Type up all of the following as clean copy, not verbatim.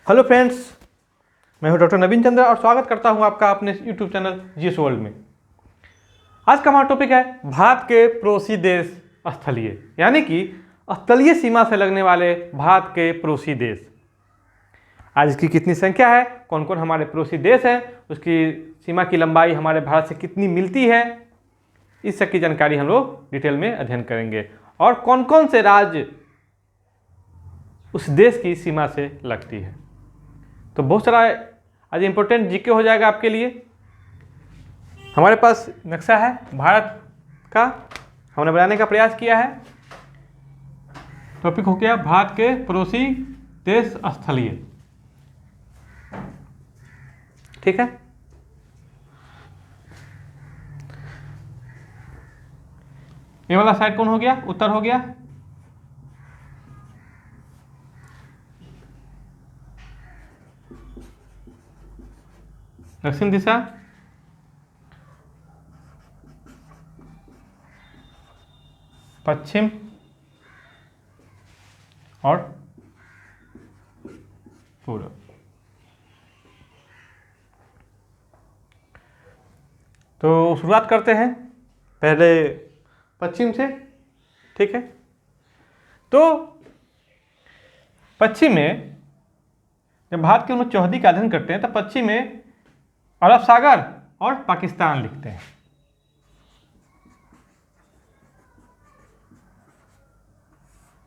Hello friends, मैं हूं doctor नवीन चंद्र और स्वागत करता हूं आपका अपने यूट्यूब चैनल जीएस वर्ल्ड में। आज का हमारा टॉपिक है भारत के पड़ोसी देश स्थलीय, यानी कि स्थलीय सीमा से लगने वाले भारत के पड़ोसी देश। आज इसकी कितनी संख्या है, कौन कौन हमारे पड़ोसी देश हैं, उसकी सीमा की लंबाई हमारे भारत से कितनी मिलती है, इस सब की जानकारी हम लोग डिटेल में अध्ययन करेंगे। और कौन कौन से राज्य उस देश की सीमा से लगती है। तो बहुत सारा आज इंपॉर्टेंट जीके हो जाएगा आपके लिए। हमारे पास नक्शा है भारत का, हमने बनाने का प्रयास किया है। टॉपिक हो गया भारत के पड़ोसी देश स्थलीय। ठीक है, ये वाला साइड कौन हो गया? उत्तर हो गया। दक्षिण दिशा, पश्चिम और पूर्व। तो शुरुआत करते हैं पहले पश्चिम से। ठीक है, तो पश्चिम में जब भारत के उन्नत चौहदी का अध्ययन करते हैं तो पश्चिम में अरब सागर और पाकिस्तान लिखते हैं।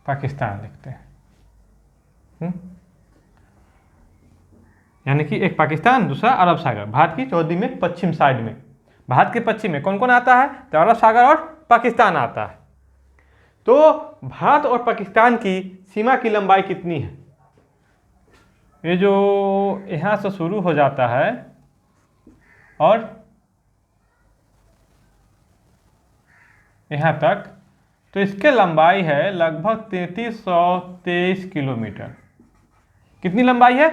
पाकिस्तान लिखते हैं, यानी कि एक पाकिस्तान, दूसरा अरब सागर। भारत की चौहदी में पश्चिम साइड में, भारत के पश्चिम में कौन कौन आता है? तो अरब सागर और पाकिस्तान आता है। तो भारत और पाकिस्तान की सीमा की लंबाई कितनी है? ये जो यहां से शुरू हो जाता है और यहाँ तक, तो इसके लंबाई है लगभग 3323 किलोमीटर। कितनी लंबाई है?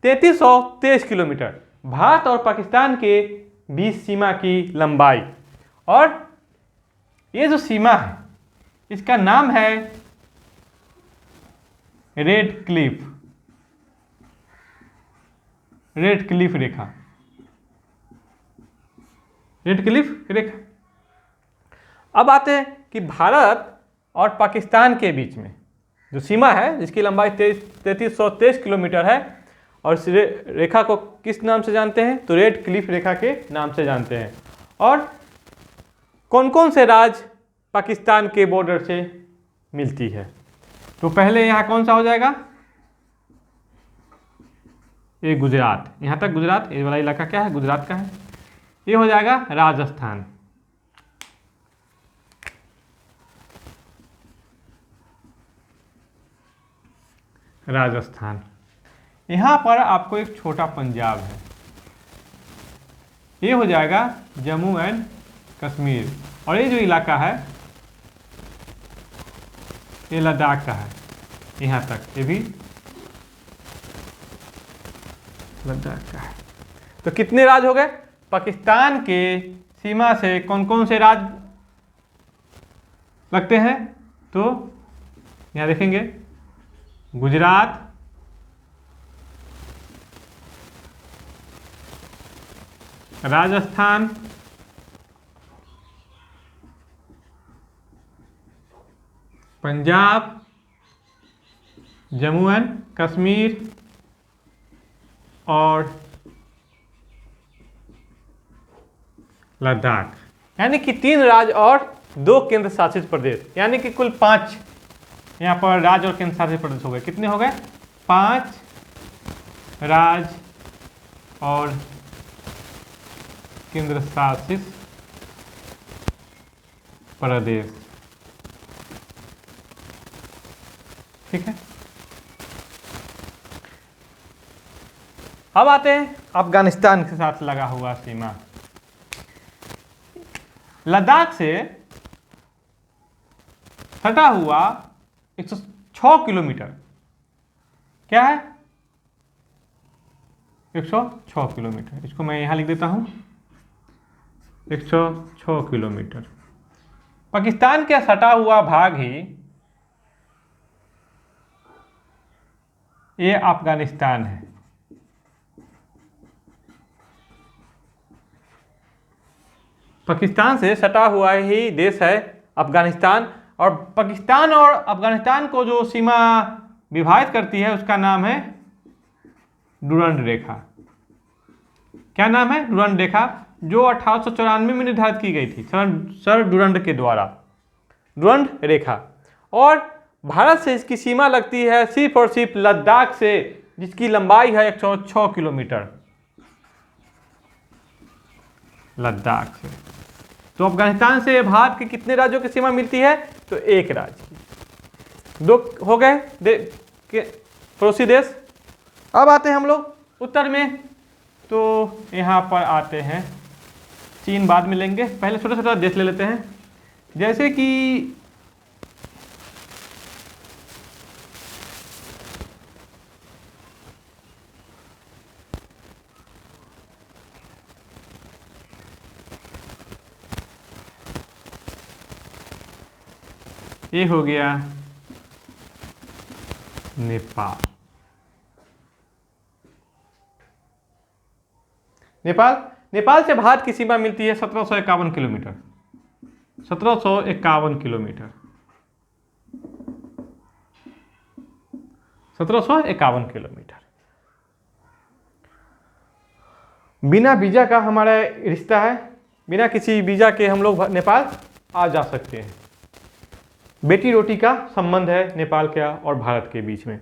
3323 किलोमीटर भारत और पाकिस्तान के बीच सीमा की लंबाई। और ये जो सीमा है इसका नाम है रेड क्लिफ, रेड क्लिफ रेखा, रेड क्लिफ रेखा। अब आते हैं कि भारत और पाकिस्तान के बीच में जो सीमा है जिसकी लंबाई 3323 किलोमीटर है, और इस रेखा को किस नाम से जानते हैं? तो रेड क्लिफ रेखा के नाम से जानते हैं। और कौन कौन से राज्य पाकिस्तान के बॉर्डर से मिलती है? तो पहले यहाँ कौन सा हो जाएगा? ये गुजरात, यहाँ तक गुजरात, ये वाला इलाका क्या है? गुजरात का है। ये हो जाएगा राजस्थान, राजस्थान। यहाँ पर आपको एक छोटा पंजाब है, ये हो जाएगा जम्मू एंड कश्मीर। और ये जो इलाका है ये लद्दाख का है, यहाँ तक ये भी लद्दाख का है। तो कितने राज्य हो गए? पाकिस्तान के सीमा से कौन कौन से राज्य लगते हैं? तो यहाँ देखेंगे गुजरात, राजस्थान, पंजाब, जम्मू एंड कश्मीर और लद्दाख। यानी कि 3 राज्य और 2 केंद्र शासित प्रदेश, यानी कि कुल 5 यहाँ पर राज्य और केंद्र शासित प्रदेश हो गए। कितने हो गए? 5 राज्य और केंद्र शासित प्रदेश। ठीक है, अब आते हैं अफगानिस्तान के साथ लगा हुआ सीमा। लद्दाख से सटा हुआ 106 किलोमीटर, क्या है? 106 किलोमीटर। इसको मैं यहां लिख देता हूं, 106 किलोमीटर। पाकिस्तान का सटा हुआ भाग ही ये अफगानिस्तान है। पाकिस्तान से सटा हुआ ही देश है अफगानिस्तान, और पाकिस्तान और अफगानिस्तान को जो सीमा विभाजित करती है उसका नाम है डुरंड रेखा। क्या नाम है? डुरंड रेखा, जो 1894 में निर्धारित की गई थी सर डुरंड के द्वारा, डुरंड रेखा। और भारत से इसकी सीमा लगती है सिर्फ और सिर्फ लद्दाख से, जिसकी लंबाई है 106 किलोमीटर, लद्दाख से। तो अफगानिस्तान से भारत के कितने राज्यों की सीमा मिलती है? तो एक राज्य की। दो हो गए पड़ोसी देश। अब आते हैं हम लोग उत्तर में, तो यहाँ पर आते हैं चीन, बाद में लेंगे, पहले छोटा छोटा देश ले लेते हैं। जैसे कि ये हो गया नेपाल। नेपाल से भारत की सीमा मिलती है 1751 किलोमीटर, 1751 किलोमीटर, 1751 किलोमीटर। बिना वीजा का हमारा रिश्ता है, बिना किसी वीजा के हम लोग नेपाल आ जा सकते हैं। बेटी रोटी का संबंध है नेपाल का और भारत के बीच में।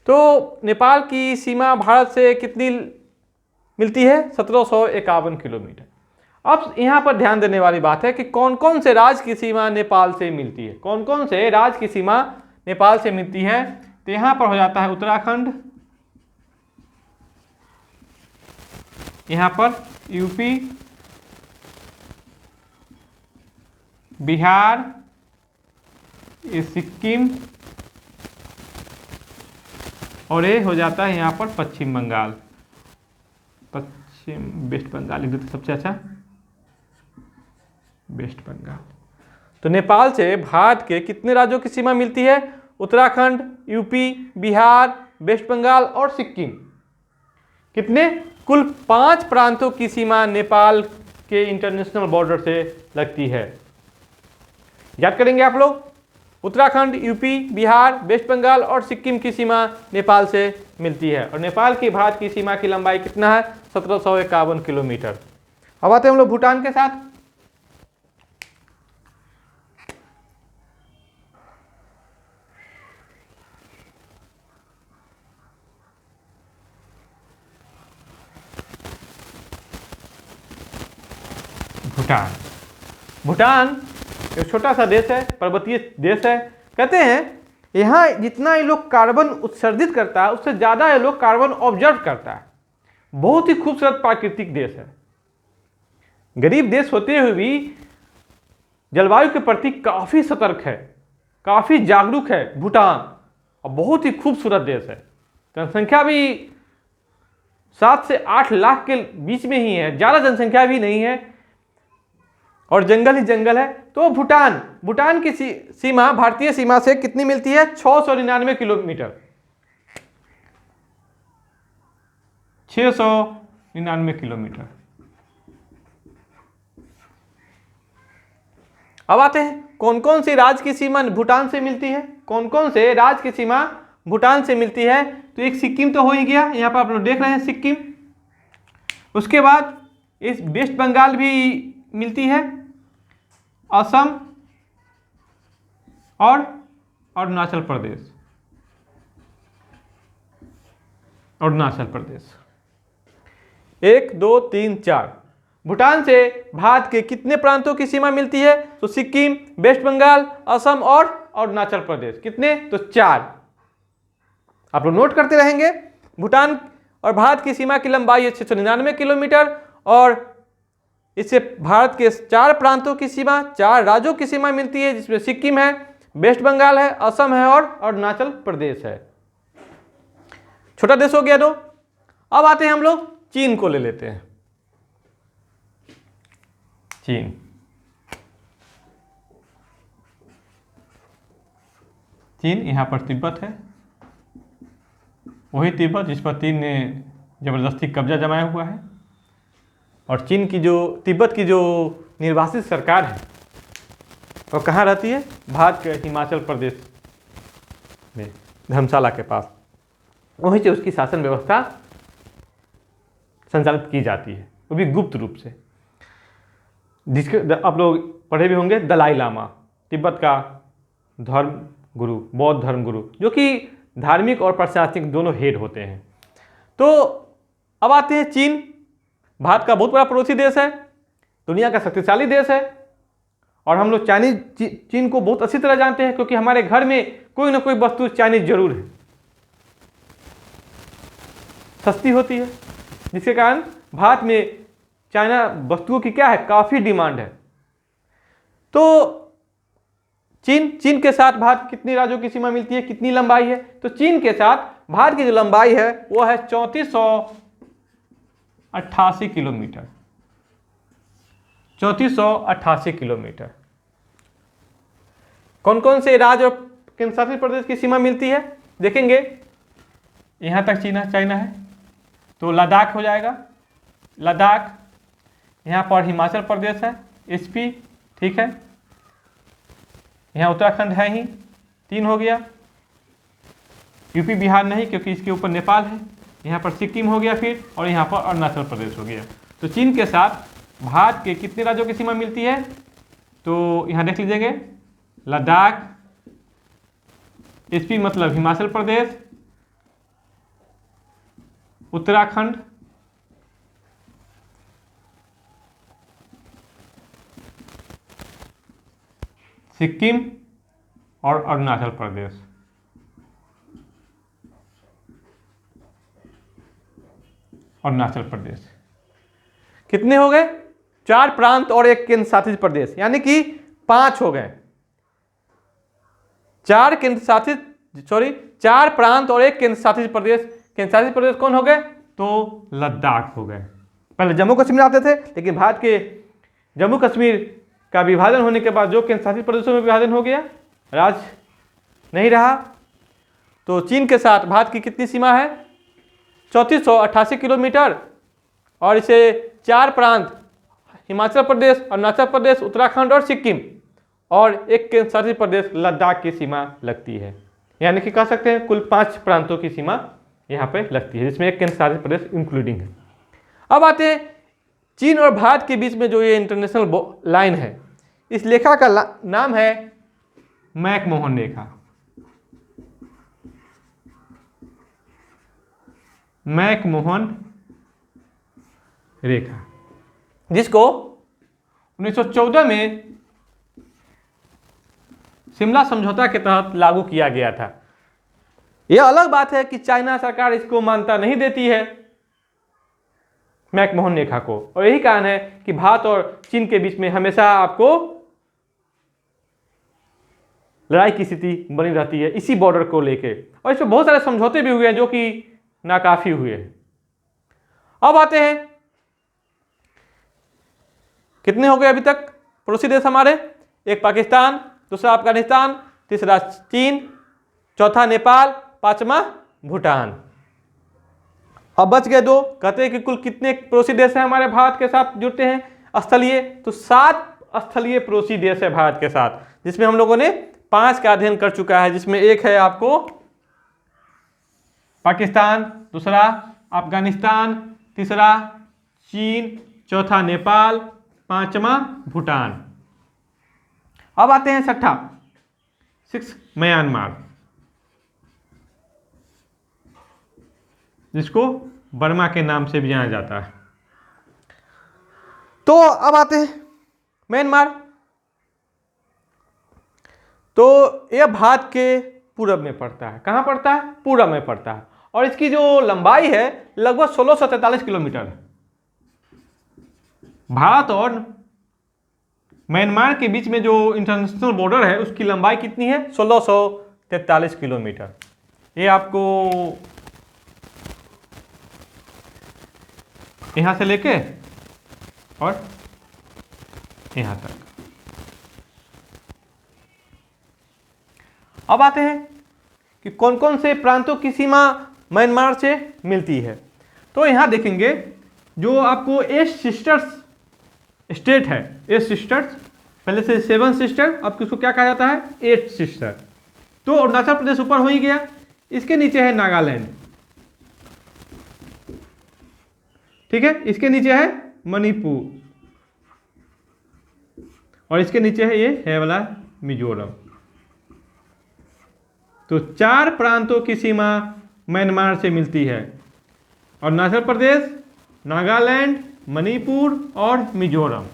तो नेपाल की सीमा भारत से कितनी मिलती है? 1751 किलोमीटर। अब यहाँ पर ध्यान देने वाली बात है कि कौन कौन से राज्य की सीमा नेपाल से मिलती है, कौन कौन से राज्य की सीमा नेपाल से मिलती है। तो यहाँ पर हो जाता है उत्तराखंड, यहाँ पर यूपी, बिहार, ये सिक्किम, और ये हो जाता है यहाँ पर पश्चिम बंगाल, वेस्ट बंगाल लिख देते सबसे अच्छा, वेस्ट बंगाल। तो नेपाल से भारत के कितने राज्यों की सीमा मिलती है? उत्तराखंड, यूपी, बिहार, वेस्ट बंगाल और सिक्किम। कितने? कुल 5 प्रांतों की सीमा नेपाल के इंटरनेशनल बॉर्डर से लगती है। याद करेंगे आप लोग, उत्तराखंड, यूपी, बिहार, वेस्ट बंगाल और सिक्किम की सीमा नेपाल से मिलती है। और नेपाल की भारत की सीमा की लंबाई कितना है? 1751 किलोमीटर। अब आते हैं हम लोग भूटान के साथ। भूटान एक छोटा सा देश है, पर्वतीय देश है। कहते हैं यहाँ जितना ये लोग कार्बन उत्सर्जित करता है उससे ज़्यादा ये लोग कार्बन ऑब्जर्व करता है। बहुत ही खूबसूरत प्राकृतिक देश है। गरीब देश होते हुए भी जलवायु के प्रति काफ़ी सतर्क है, काफ़ी जागरूक है भूटान, और बहुत ही खूबसूरत देश है। जनसंख्या भी 7 से 8 लाख के बीच में ही है, ज़्यादा जनसंख्या भी नहीं है, और जंगल ही जंगल है। तो भूटान की सीमा भारतीय सीमा से कितनी मिलती है? 699 किलोमीटर, 699 किलोमीटर। अब आते हैं कौन कौन सी राज्य की सीमा भूटान से मिलती है, कौन कौन से राज्य की सीमा भूटान से मिलती है। तो एक सिक्किम तो हो ही गया, यहाँ पर आप लोग देख रहे हैं सिक्किम। उसके बाद इस वेस्ट बंगाल भी मिलती है, असम और अरुणाचल प्रदेश, अरुणाचल प्रदेश। 1 2 3 4 भूटान से भारत के कितने प्रांतों की सीमा मिलती है? तो सिक्किम, वेस्ट बंगाल, असम और अरुणाचल प्रदेश। कितने? तो 4। आप लोग नोट करते रहेंगे। भूटान और भारत की सीमा की लंबाई है 699 किलोमीटर, और इससे भारत के 4 प्रांतों की सीमा, 4 राज्यों की सीमा मिलती है, जिसमें सिक्किम है, वेस्ट बंगाल है, असम है और अरुणाचल प्रदेश है। छोटा देश हो गया 2। अब आते हैं हम लोग चीन को ले लेते हैं। चीन यहाँ पर तिब्बत है, वही तिब्बत जिस पर चीन ने जबरदस्ती कब्जा जमाया हुआ है। और चीन की जो तिब्बत की जो निर्वासित सरकार है वो कहाँ रहती है? भारत के हिमाचल प्रदेश में, धर्मशाला के पास। वहीं से उसकी शासन व्यवस्था संचालित की जाती है, वो भी गुप्त रूप से। जिसके आप लोग पढ़े भी होंगे, दलाई लामा, तिब्बत का धर्म गुरु, बौद्ध धर्म गुरु, जो कि धार्मिक और प्रशासनिक दोनों हेड होते हैं। तो अब आते हैं चीन। भारत का बहुत बड़ा पड़ोसी देश है, दुनिया का शक्तिशाली देश है, और हम लोग चीन को बहुत अच्छी तरह जानते हैं, क्योंकि हमारे घर में कोई ना कोई वस्तु चाइनीज जरूर है, सस्ती होती है, जिसके कारण भारत में चाइना वस्तुओं की क्या है, काफ़ी डिमांड है। तो चीन के साथ भारत की कितनी राज्यों की सीमा मिलती है, कितनी लंबाई है? तो चीन के साथ भारत की जो लंबाई है वो है 3488 किलोमीटर। 3488 किलोमीटर। कौन कौन से राज्य और केंद्र शासित प्रदेश की सीमा मिलती है देखेंगे। यहां तक चाइना है, तो लद्दाख हो जाएगा, लद्दाख। यहां पर हिमाचल प्रदेश है, एसपी, ठीक है। यहाँ उत्तराखंड है ही, 3 हो गया। यूपी बिहार नहीं, क्योंकि इसके ऊपर नेपाल है। यहाँ पर सिक्किम हो गया फिर, और यहाँ पर अरुणाचल प्रदेश हो गया। तो चीन के साथ भारत के कितने राज्यों की सीमा मिलती है? तो यहाँ देख लीजिएगा, लद्दाख, एसपी मतलब हिमाचल प्रदेश, उत्तराखंड, सिक्किम और अरुणाचल प्रदेश। अरुणाचल प्रदेश कितने हो गए? 4 प्रांत और 1 केंद्र शासित प्रदेश, यानी कि 5 हो गए। 4 प्रांत और 1 केंद्र शासित प्रदेश। केंद्र शासित प्रदेश कौन हो गए? तो लद्दाख हो गए। पहले जम्मू कश्मीर आते थे, लेकिन भारत के जम्मू कश्मीर का विभाजन होने के बाद जो केंद्र शासित प्रदेशों में विभाजन हो गया, राज्य नहीं रहा। तो चीन के साथ भारत की कितनी सीमा है? 3488 किलोमीटर, और इसे 4 प्रांत, हिमाचल प्रदेश, अरुणाचल प्रदेश, उत्तराखंड और सिक्किम, और 1 केंद्र शासित प्रदेश लद्दाख की सीमा लगती है। यानी कि कह सकते हैं कुल 5 प्रांतों की सीमा यहाँ पे लगती है, जिसमें 1 केंद्र शासित प्रदेश इंक्लूडिंग है। अब आते हैं चीन और भारत के बीच में जो ये इंटरनेशनल लाइन है, इस रेखा का नाम है मैकमोहन रेखा। मैकमोहन रेखा, जिसको 1914 में शिमला समझौता के तहत लागू किया गया था। यह अलग बात है कि चाइना सरकार इसको मान्यता नहीं देती है, मैकमोहन रेखा को, और यही कारण है कि भारत और चीन के बीच में हमेशा आपको लड़ाई की स्थिति बनी रहती है इसी बॉर्डर को लेके, और इसमें बहुत सारे समझौते भी हुए हैं जो कि नाकाफी हुए हैं। अब आते हैं, कितने हो गए अभी तक पड़ोसी देश हमारे? 1 पाकिस्तान, दूसरा अफगानिस्तान, तीसरा चीन, चौथा नेपाल, 5वां भूटान। अब बच गए 2। कहते हैं कि कुल कितने पड़ोसी देश हैं हमारे भारत के साथ जुड़ते हैं स्थलीय? तो 7 स्थलीय पड़ोसी देश है भारत के साथ, जिसमें हम लोगों ने 5 का अध्ययन कर चुका है, जिसमें एक है आपको पाकिस्तान, दूसरा अफगानिस्तान, तीसरा चीन, चौथा नेपाल, 5वां भूटान। अब आते हैं 6 म्यांमार, जिसको बर्मा के नाम से भी जाना जाता है। तो अब आते हैं म्यांमार। तो यह भारत के पूरब में पड़ता है। कहाँ पड़ता है? पूरब में पड़ता है, और इसकी जो लंबाई है लगभग 1643 किलोमीटर है। भारत और म्यांमार के बीच में जो इंटरनेशनल बॉर्डर है उसकी लंबाई कितनी है? 1643 किलोमीटर। ये आपको यहाँ से लेके और यहाँ तक। अब आते हैं कि कौन कौन से प्रांतों की सीमा म्यांमार से मिलती है। तो यहाँ देखेंगे जो आपको 8 सिस्टर्स स्टेट है 8 सिस्टर्स, पहले से 7 सिस्टर, अब किसको क्या कहा जाता है 8 सिस्टर। तो अरुणाचल प्रदेश ऊपर हो ही गया, इसके नीचे है नागालैंड, ठीक है, इसके नीचे है मणिपुर और इसके नीचे है ये है वाला मिजोरम। तो 4 प्रांतों की सीमा म्यांमार से मिलती है, अरुणाचल प्रदेश, नागालैंड, मणिपुर और मिजोरम।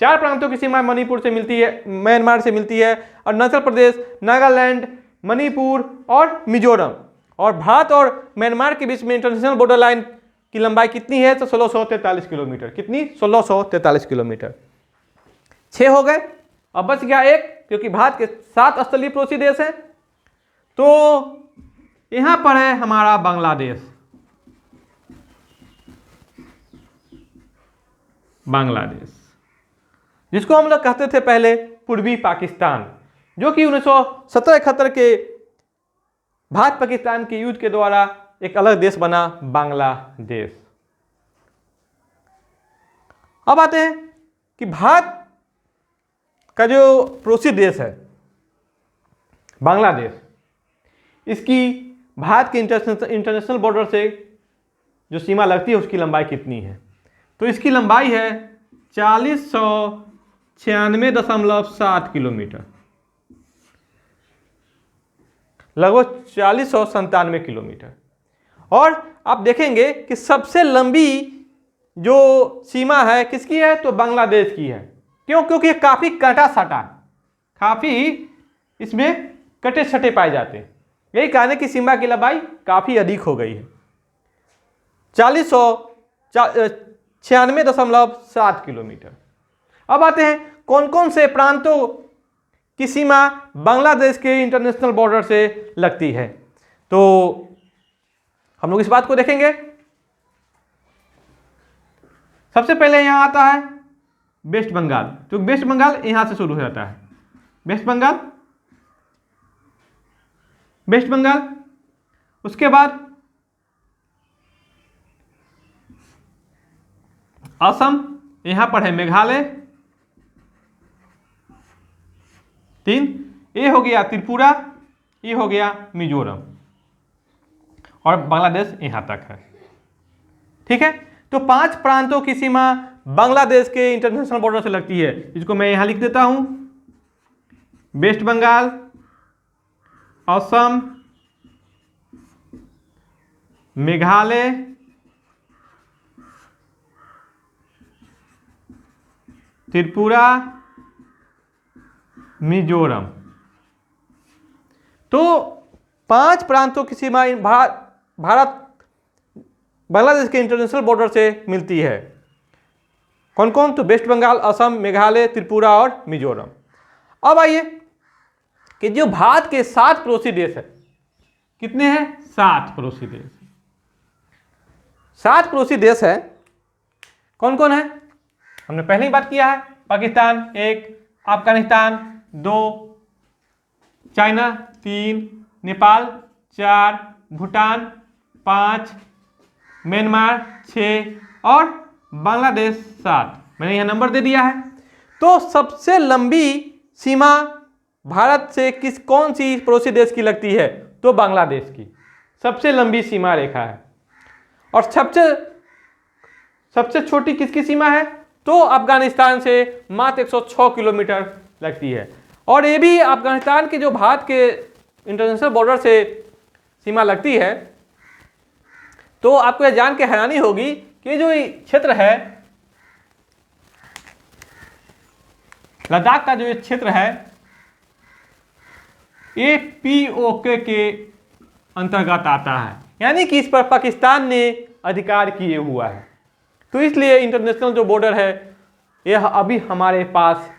4 प्रांतों की सीमा मणिपुर से मिलती है, म्यांमार से मिलती है, अरुणाचल प्रदेश, नागालैंड, मणिपुर और मिजोरम। और भारत और म्यांमार के बीच में इंटरनेशनल बॉर्डर लाइन की लंबाई कितनी है तो 1643 किलोमीटर। कितनी? 1643 किलोमीटर। 6 हो गए, अब बच गया एक, क्योंकि भारत के 7 स्थलीय पड़ोसी देश हैं। तो यहां पर है हमारा बांग्लादेश। बांग्लादेश जिसको हम लोग कहते थे पहले पूर्वी पाकिस्तान, जो कि 1970-71 के भारत पाकिस्तान के युद्ध के द्वारा एक अलग देश बना, बांग्लादेश। अब आते हैं कि भारत का जो पड़ोसी देश है बांग्लादेश, इसकी भारत के इंटरनेशनल बॉर्डर से जो सीमा लगती है उसकी लंबाई कितनी है? तो इसकी लंबाई है 4096.7 किलोमीटर, लगभग 4097 किलोमीटर। और आप देखेंगे कि सबसे लंबी जो सीमा है किसकी है तो बांग्लादेश की है। क्यों? क्योंकि ये काफ़ी कटा सटा, काफ़ी इसमें कटे छटे पाए जाते हैं। यही कारण है कि सीमा की लंबाई काफ़ी अधिक हो गई है, 4096.7 किलोमीटर। अब आते हैं कौन कौन से प्रांतों की सीमा बांग्लादेश के इंटरनेशनल बॉर्डर से लगती है। तो हम लोग इस बात को देखेंगे। सबसे पहले यहां आता है वेस्ट बंगाल, तो वेस्ट बंगाल यहां से शुरू हो जाता है। वेस्ट बंगाल, वेस्ट बंगाल, उसके बाद असम, यहां पर है मेघालय 3, ये हो गया त्रिपुरा, ये हो गया मिजोरम और बांग्लादेश यहां तक है। ठीक है, तो 5 प्रांतों की सीमा बांग्लादेश के इंटरनेशनल बॉर्डर से लगती है, जिसको मैं यहां लिख देता हूं। वेस्ट बंगाल, असम, मेघालय, त्रिपुरा, मिजोरम। तो 5 प्रांतों की सीमा भारत बांग्लादेश के इंटरनेशनल बॉर्डर से मिलती है। कौन कौन? तो वेस्ट बंगाल, असम, मेघालय, त्रिपुरा और मिजोरम। अब आइए कि जो भारत के 7 पड़ोसी देश है, कितने हैं? 7 पड़ोसी देश। 7 पड़ोसी देश है, कौन कौन है? हमने पहले ही बात किया है। पाकिस्तान 1, अफगानिस्तान 2, चाइना 3, नेपाल 4, भूटान 5, म्यांमार 6 और बांग्लादेश 7। मैंने यह नंबर दे दिया है। तो सबसे लंबी सीमा भारत से कौन सी पड़ोसी देश की लगती है? तो बांग्लादेश की सबसे लंबी सीमा रेखा है। और सबसे छोटी किसकी सीमा है? तो अफगानिस्तान से मात्र 106 किलोमीटर लगती है। और ये भी अफगानिस्तान के जो भारत के इंटरनेशनल बॉर्डर से सीमा लगती है, तो आपको यह जान के हैरानी होगी कि जो क्षेत्र है लद्दाख का, जो ये क्षेत्र है ये POK के अंतर्गत आता है, यानी कि इस पर पाकिस्तान ने अधिकार किए हुआ है। तो इसलिए इंटरनेशनल जो बॉर्डर है यह अभी हमारे पास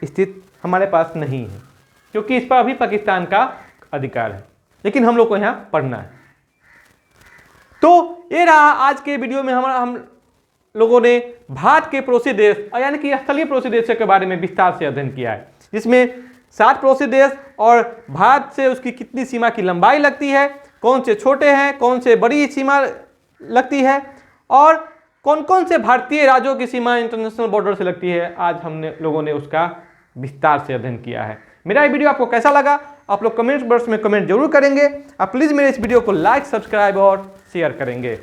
नहीं है, क्योंकि इस पर अभी पाकिस्तान का अधिकार है, लेकिन हम लोग को यहाँ पढ़ना है। तो ये रहा आज के वीडियो में हम लोगों ने भारत के पड़ोसी देश यानी कि स्थलीय पड़ोसी देशों के बारे में विस्तार से अध्ययन किया है, जिसमें 7 पड़ोसी देश और भारत से उसकी कितनी सीमा की लंबाई लगती है, कौन से छोटे हैं, कौन से बड़ी सीमा लगती है और कौन कौन से भारतीय राज्यों की सीमा इंटरनेशनल बॉर्डर से लगती है, आज हमने लोगों ने उसका विस्तार से अध्ययन किया है। मेरा ये वीडियो आपको कैसा लगा आप लोग कमेंट बॉक्स में कमेंट जरूर करेंगे। आप प्लीज़ मेरे इस वीडियो को लाइक, सब्सक्राइब और शेयर करेंगे।